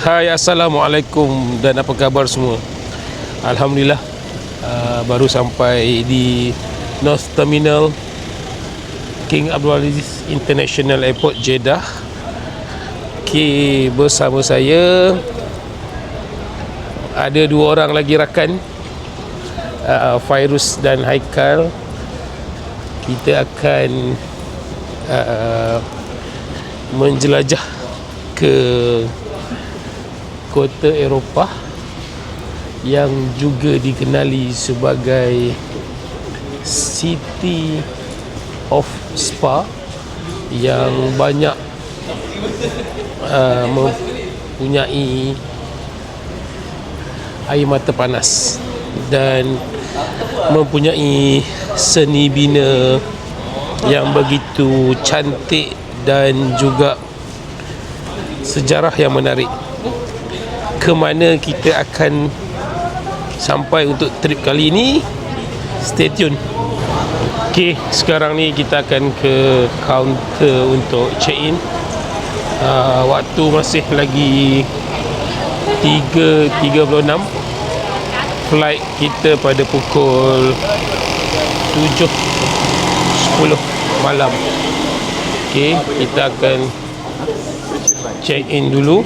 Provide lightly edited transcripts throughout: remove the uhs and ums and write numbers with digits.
Hai, Assalamualaikum dan apa khabar semua. Alhamdulillah, baru sampai di North Terminal King Abdulaziz International Airport, Jeddah. Okay, bersama saya ada dua orang lagi rakan, Fairuz dan Haikal. Kita akan menjelajah ke kota Eropah yang juga dikenali sebagai City of Spa, yang banyak mempunyai air mata panas dan mempunyai seni bina yang begitu cantik dan juga sejarah yang menarik. Ke mana kita akan sampai untuk trip kali ini? Stay tune. Okay, sekarang ni kita akan ke kaunter untuk check in. Waktu masih lagi 3.36. Flight kita pada pukul 7.10 malam. Okay, kita akan check in dulu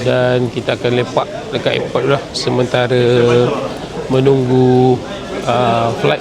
dan kita akan lepak dekat airport dulu lah, sementara menunggu flight.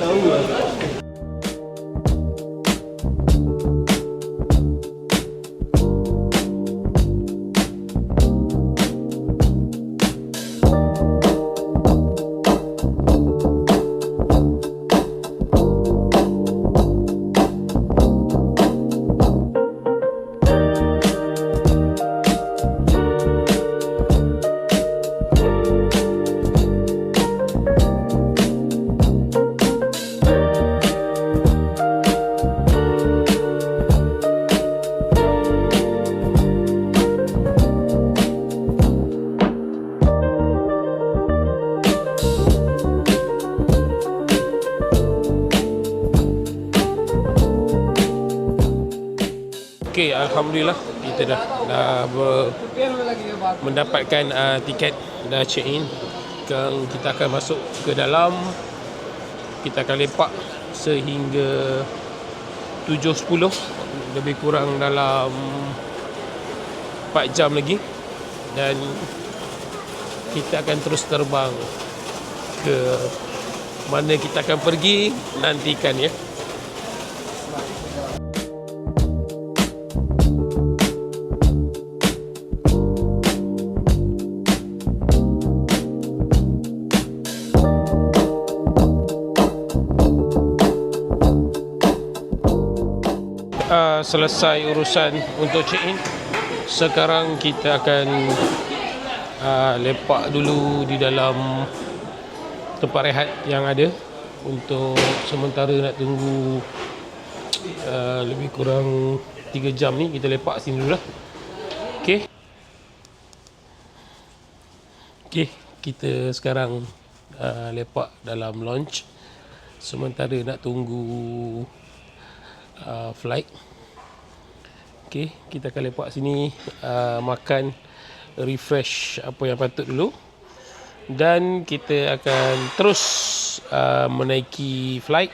Okey, Alhamdulillah kita dah mendapatkan tiket, dah check in. Sekarang kita akan masuk ke dalam. Kita akan lepak sehingga 7.10, lebih kurang dalam 4 jam lagi, dan kita akan terus terbang ke mana kita akan pergi. Nantikan ya. Selesai urusan untuk check in. Sekarang kita akan lepak dulu di dalam tempat rehat yang ada untuk sementara nak tunggu lebih kurang 3 jam ni. Kita lepak sini dulu lah. Okay, kita sekarang lepak dalam lounge sementara nak tunggu flight. Okay, kita akan lepak sini, makan, refresh apa yang patut dulu, dan kita akan terus menaiki flight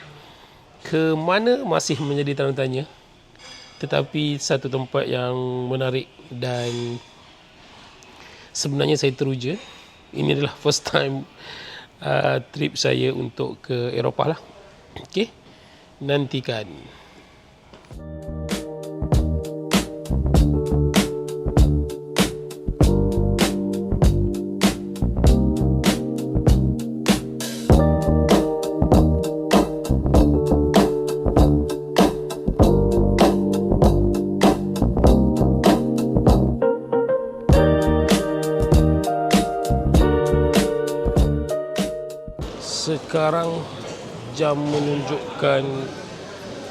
ke mana masih menjadi tanda tanya. Tetapi satu tempat yang menarik dan sebenarnya saya teruja. Ini adalah first time trip saya untuk ke Eropah lah. Okay, nantikan. Sekarang jam menunjukkan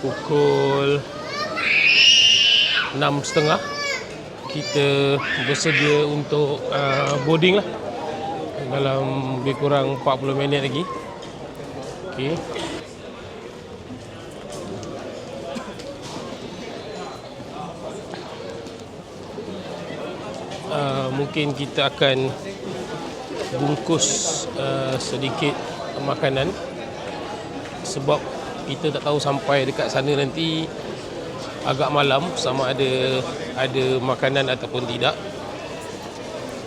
pukul 6.30. Kita bersedia untuk boarding lah, dalam lebih kurang 40 minit lagi. Okay. mungkin kita akan bungkus sedikit makanan, sebab kita tak tahu sampai dekat sana nanti agak malam sama ada makanan ataupun tidak.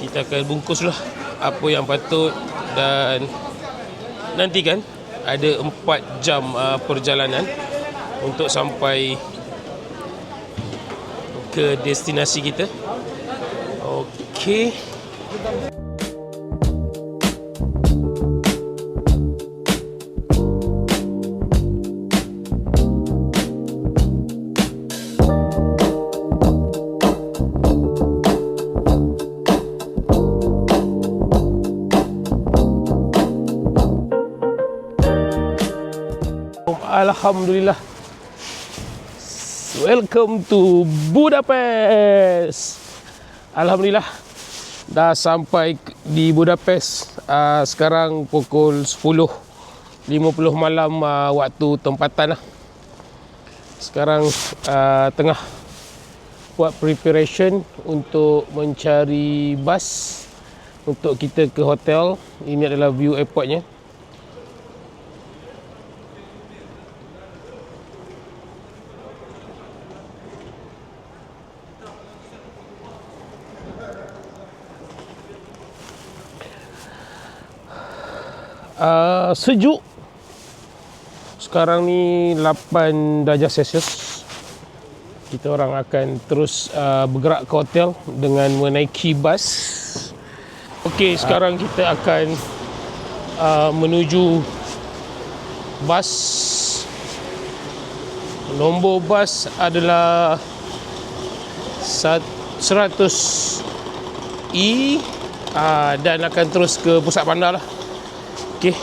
Kita akan bungkuslah apa yang patut, dan nanti kan ada 4 jam perjalanan untuk sampai ke destinasi kita. Okey. Alhamdulillah. Welcome to Budapest. Alhamdulillah dah sampai di Budapest. Sekarang pukul 10.50 malam waktu tempatan lah. Sekarang tengah buat preparation untuk mencari bas untuk kita ke hotel. Ini adalah view airportnya. Sejuk. Sekarang ni 8 darjah Celsius. Kita orang akan terus bergerak ke hotel dengan menaiki bas. Okey, sekarang kita akan menuju bas. Nombor bas adalah 100E dan akan terus ke pusat bandar lah. Okey.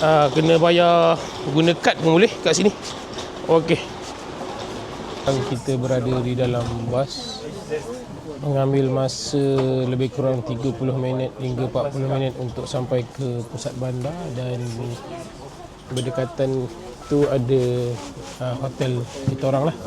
Kena bayar guna kad pun boleh kat sini. Okey. Kita berada di dalam bas, mengambil masa lebih kurang 30 minit hingga 40 minit untuk sampai ke pusat bandar, dan berdekatan tu ada hotel kita orang lah.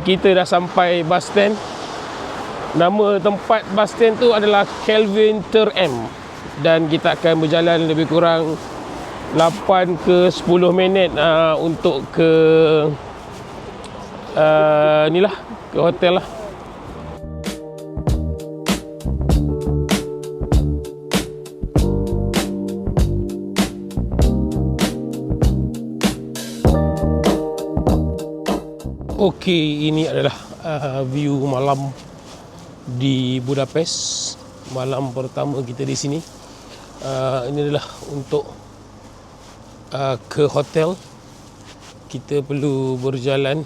Kita dah sampai bus stand. Nama tempat bus stand tu adalah Kelvin Ter-M, dan kita akan berjalan lebih kurang 8 ke 10 minit untuk ke inilah, ke hotel lah. Okey, ini adalah view malam di Budapest. Malam pertama kita di sini. Ini adalah untuk ke hotel. Kita perlu berjalan.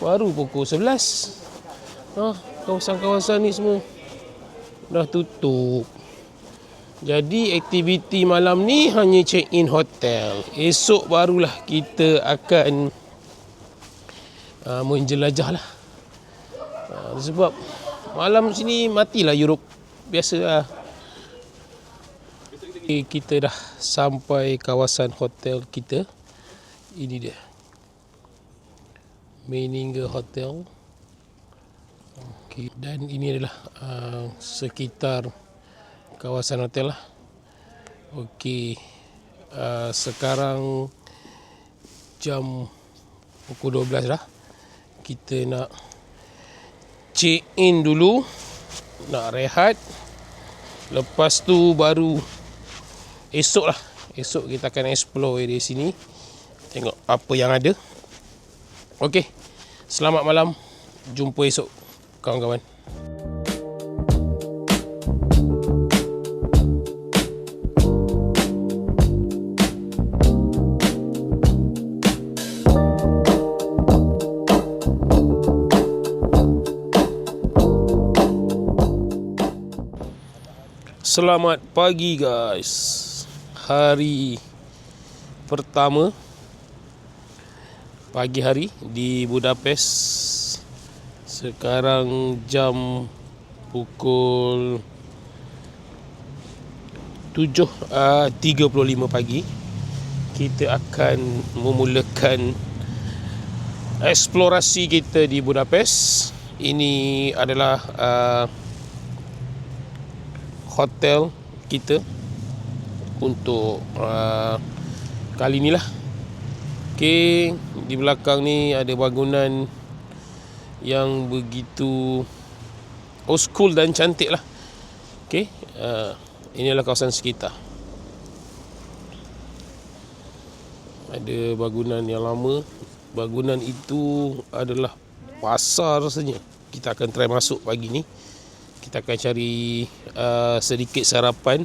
Baru pukul 11. Kawasan-kawasan ni semua dah tutup. Jadi aktiviti malam ni hanya check in hotel. Esok barulah kita akan menjelajah lah. Sebab malam sini matilah Europe. Biasa. Kita dah sampai kawasan hotel kita. Ini dia, Meininger Hotel. Okay. Dan ini adalah sekitar kawasan hotel lah. Okey, sekarang jam pukul 12 dah. Kita nak check in dulu, nak rehat. Lepas tu baru esok lah. Esok kita akan explore area sini, tengok apa yang ada. Okey, selamat malam. Jumpa esok kawan-kawan. Selamat pagi guys. Hari pertama pagi hari di Budapest. Sekarang jam pukul 7.35 pagi. Kita akan memulakan eksplorasi kita di Budapest. Ini adalah hotel kita untuk kali ni lah. Okay, di belakang ni ada bangunan yang begitu old school dan cantik lah. Okay, ini adalah kawasan sekitar. Ada bangunan yang lama. Bangunan itu adalah pasar rasanya. Kita akan try masuk pagi ni. Kita akan cari sedikit sarapan.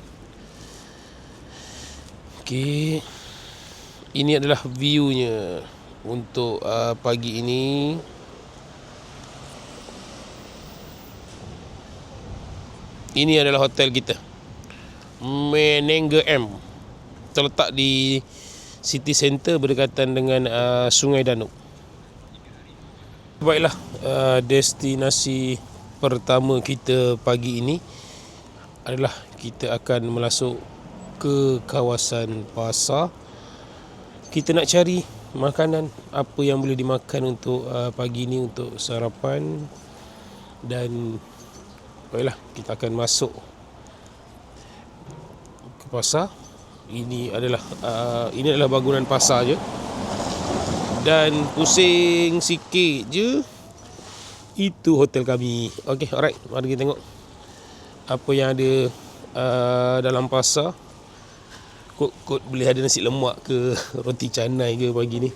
Okey. Ini adalah view-nya untuk pagi ini. Ini adalah hotel kita, Menenge M. Terletak di city center berdekatan dengan Sungai Danube. Baiklah, destinasi pertama kita pagi ini adalah kita akan masuk ke kawasan pasar. Kita nak cari makanan apa yang boleh dimakan untuk pagi ini untuk sarapan. Dan baiklah, kita akan masuk ke pasar. Ini adalah bangunan pasar je. Dan pusing sikit je, itu hotel kami. Okey, alright. Mari kita tengok apa yang ada dalam pasar. Kot boleh ada nasi lemak ke roti canai ke pagi ni.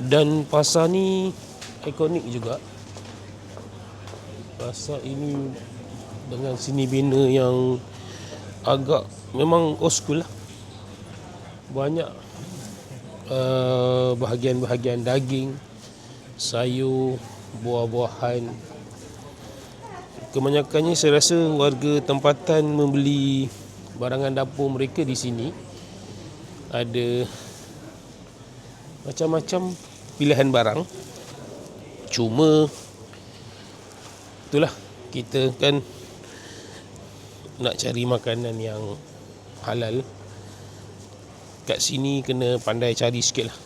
Dan pasar ni ikonik juga. Pasar ini dengan seni bina yang agak memang old school lah. Banyak bahagian-bahagian daging, sayur, buah-buahan. Kebanyakannya saya rasa warga tempatan membeli barangan dapur mereka di sini. Ada macam-macam pilihan barang. Cuma itulah, kita kan nak cari makanan yang halal. Kat sini kena pandai cari sikit lah.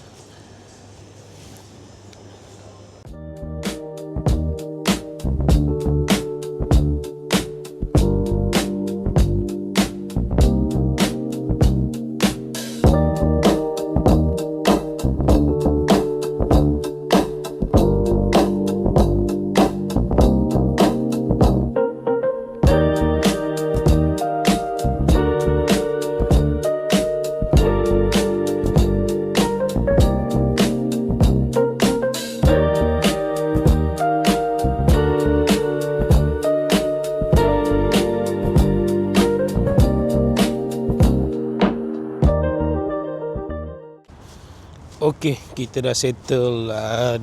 Okey, kita dah settle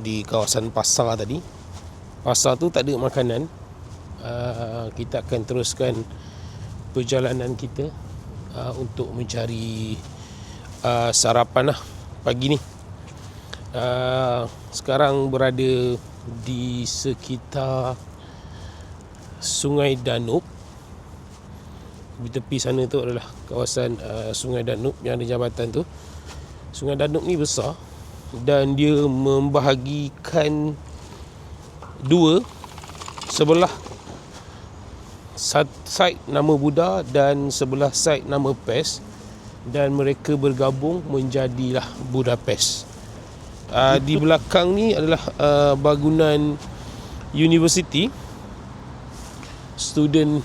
di kawasan pasar tadi. Pasar tu tak ada makanan. Kita akan teruskan perjalanan kita untuk mencari sarapan lah pagi ni. Sekarang berada di sekitar Sungai Danub. Di tepi sana tu adalah kawasan Sungai Danub yang ada jambatan tu. Sungai Danub ni besar dan dia membahagikan dua, sebelah side nama Buddha dan sebelah side nama Pest, dan mereka bergabung menjadilah Budapest. Di belakang ni adalah bangunan universiti. Student,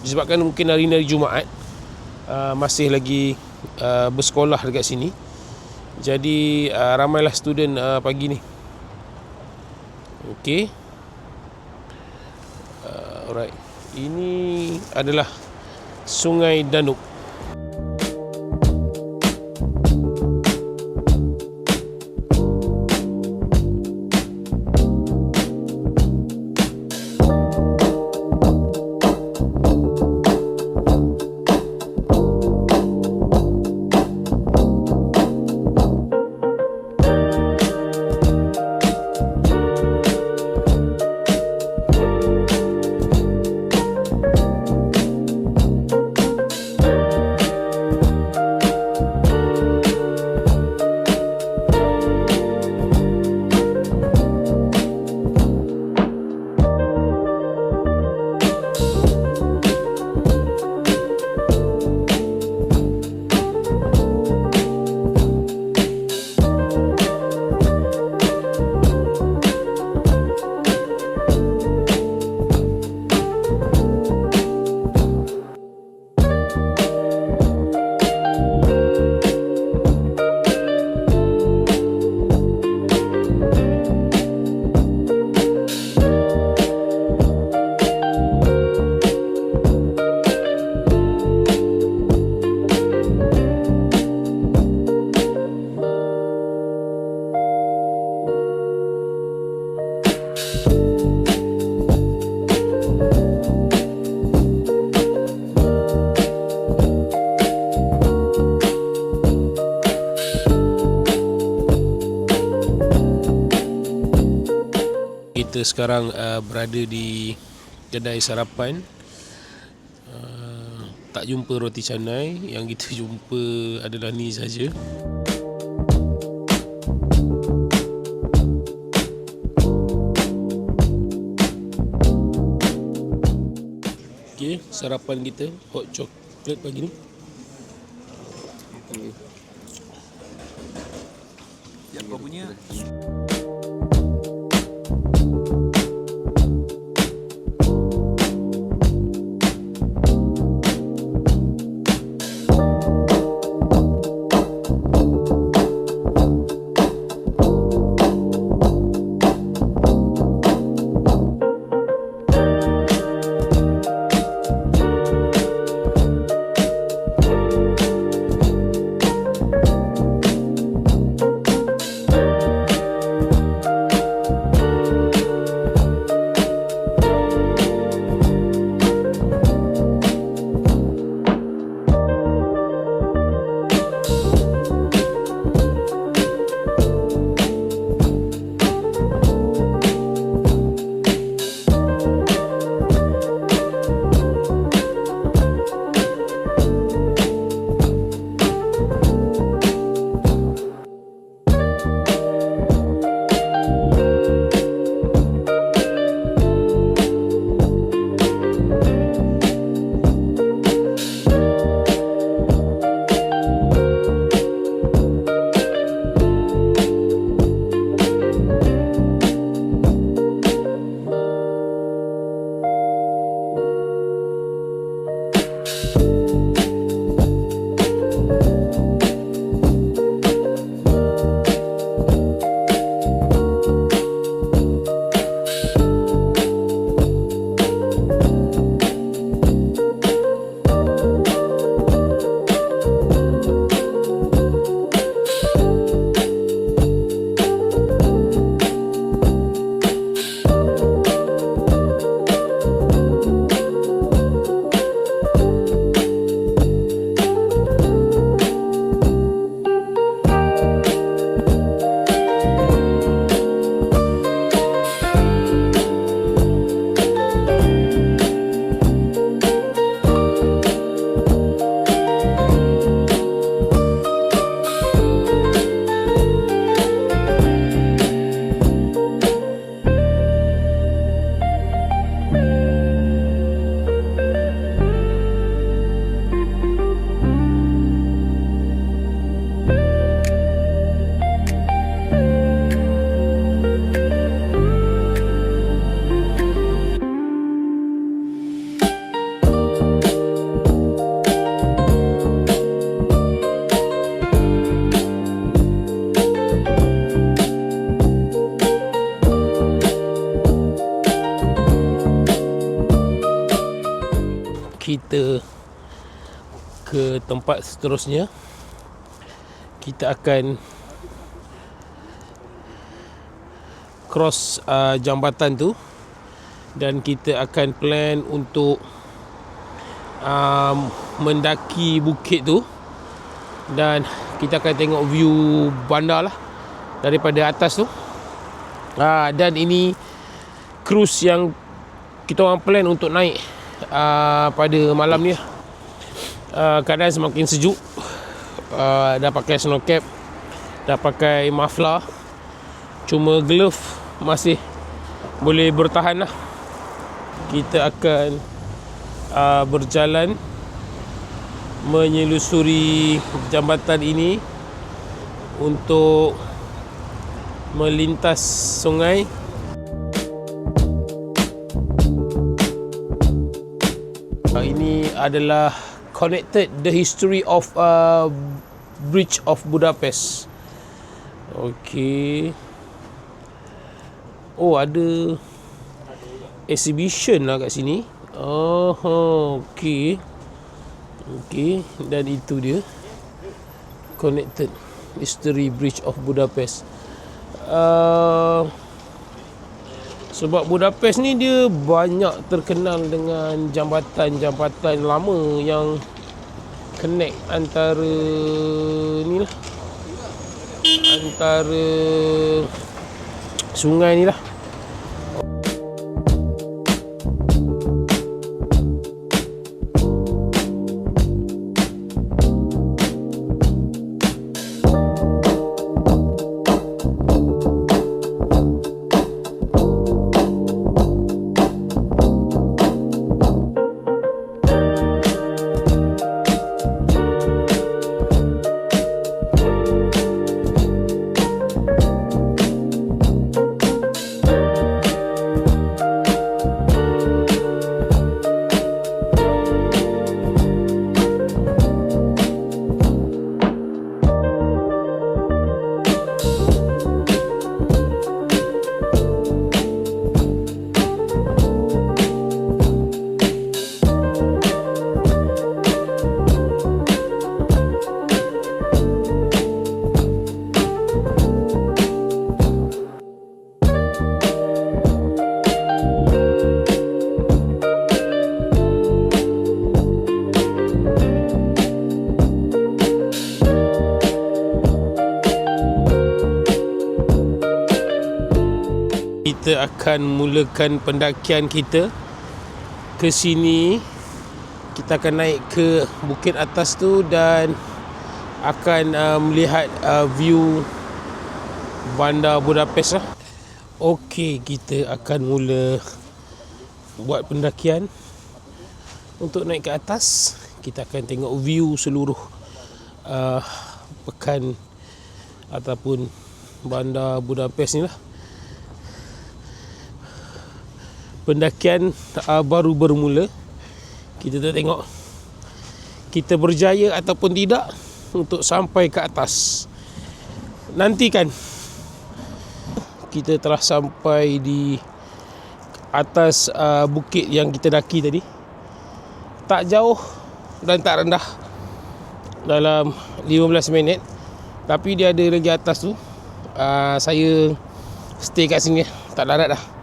disebabkan mungkin hari Jumaat, masih lagi bersekolah dekat sini. Jadi ramailah student pagi ni. Okey. Alright. Ini adalah Sungai Danub. Kita sekarang berada di kedai sarapan. Tak jumpa roti canai, yang kita jumpa adalah ni saja. Okey, sarapan kita hot chocolate pagi ni. Yang kau punya. kita ke tempat seterusnya. Kita akan cross jambatan tu, dan kita akan plan untuk mendaki bukit tu, dan kita akan tengok view bandar lah daripada atas tu. Dan ini cruise yang kita orang plan untuk naik pada malam ni. Keadaan semakin sejuk, dah pakai snow cap, dah pakai muffler, cuma glove masih boleh bertahan lah. Kita akan berjalan menyelusuri jambatan ini untuk melintas sungai. Ini adalah connected the history of Bridge of Budapest. Okey. Oh, ada exhibition lah kat sini. Okey. Okey, dan itu dia connected history Bridge of Budapest. Sebab Budapest ni dia banyak terkenal dengan jambatan-jambatan lama yang connect antara ni lah, antara sungai ni lah. Kita akan mulakan pendakian kita ke sini. Kita akan naik ke bukit atas tu dan akan melihat view bandar Budapest lah. Okey, kita akan mula buat pendakian. Untuk naik ke atas, kita akan tengok view seluruh pekan ataupun bandar Budapest ni lah. Pendakian baru bermula. Kita tengok kita berjaya ataupun tidak untuk sampai ke atas. Nantikan. Kita telah sampai di atas bukit yang kita daki tadi. Tak jauh dan tak rendah, dalam 15 minit. Tapi dia ada lagi atas tu. Saya stay kat sini, tak darat dah.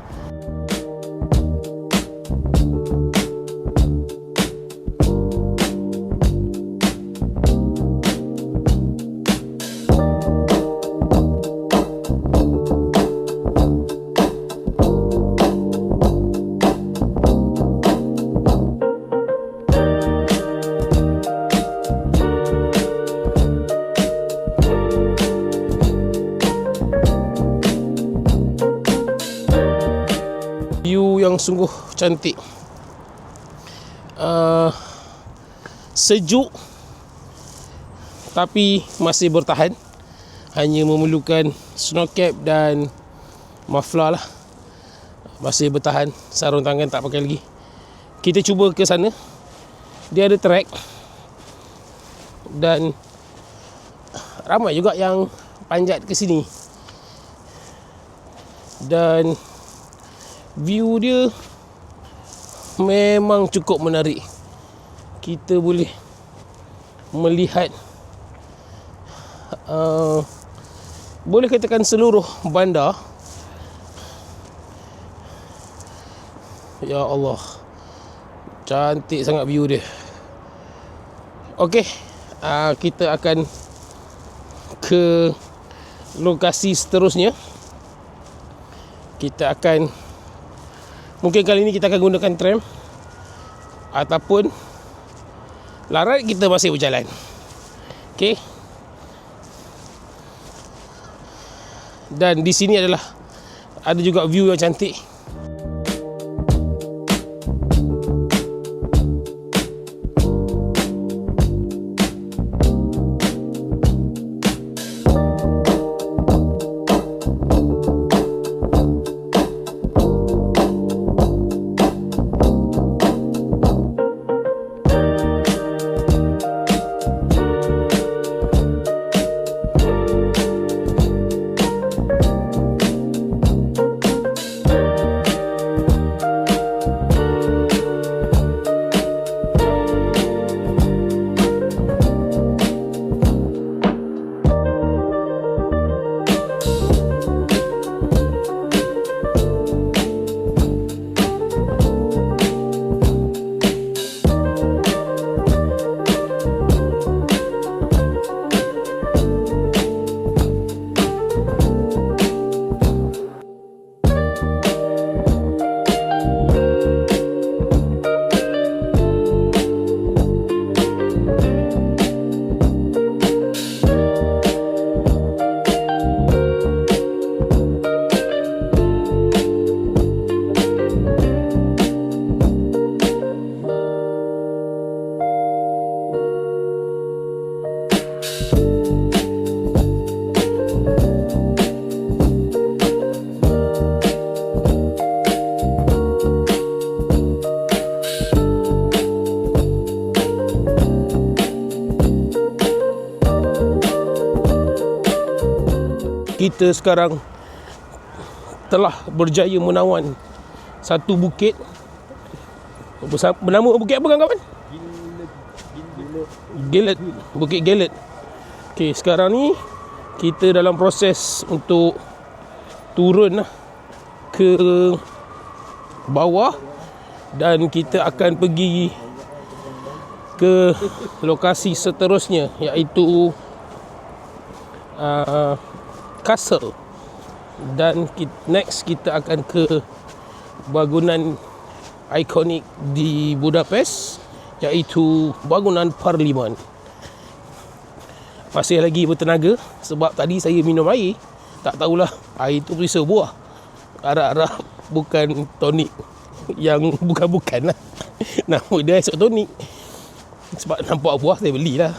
View yang sungguh cantik. Sejuk tapi masih bertahan. Hanya memerlukan snow cap dan muffler lah. Masih bertahan. Sarung tangan tak pakai lagi. Kita cuba ke sana. Dia ada trek. Dan ramai juga yang panjat ke sini. Dan view dia memang cukup menarik. kita boleh melihat boleh katakan seluruh bandar. Ya Allah, cantik sangat view dia. Okey, kita akan ke lokasi seterusnya. Kita akan, mungkin kali ini kita akan gunakan tram ataupun larat kita masih berjalan. Okey. Dan di sini adalah ada juga view yang cantik. Kita sekarang telah berjaya menawan satu bukit. Bernama bukit apa kawan-kawan? Gelet. Bukit Gelet. Okey, sekarang ni kita dalam proses untuk turun ke bawah dan kita akan pergi ke lokasi seterusnya, iaitu Castle. Dan next kita akan ke bangunan ikonik di Budapest, iaitu bangunan Parlimen. Masih lagi bertenaga sebab tadi saya minum air, tak tahulah air tu perisa buah. Harap-harap bukan tonik yang bukan-bukan lah. Nama dia isotonik. Sebab nampak buah saya belilah.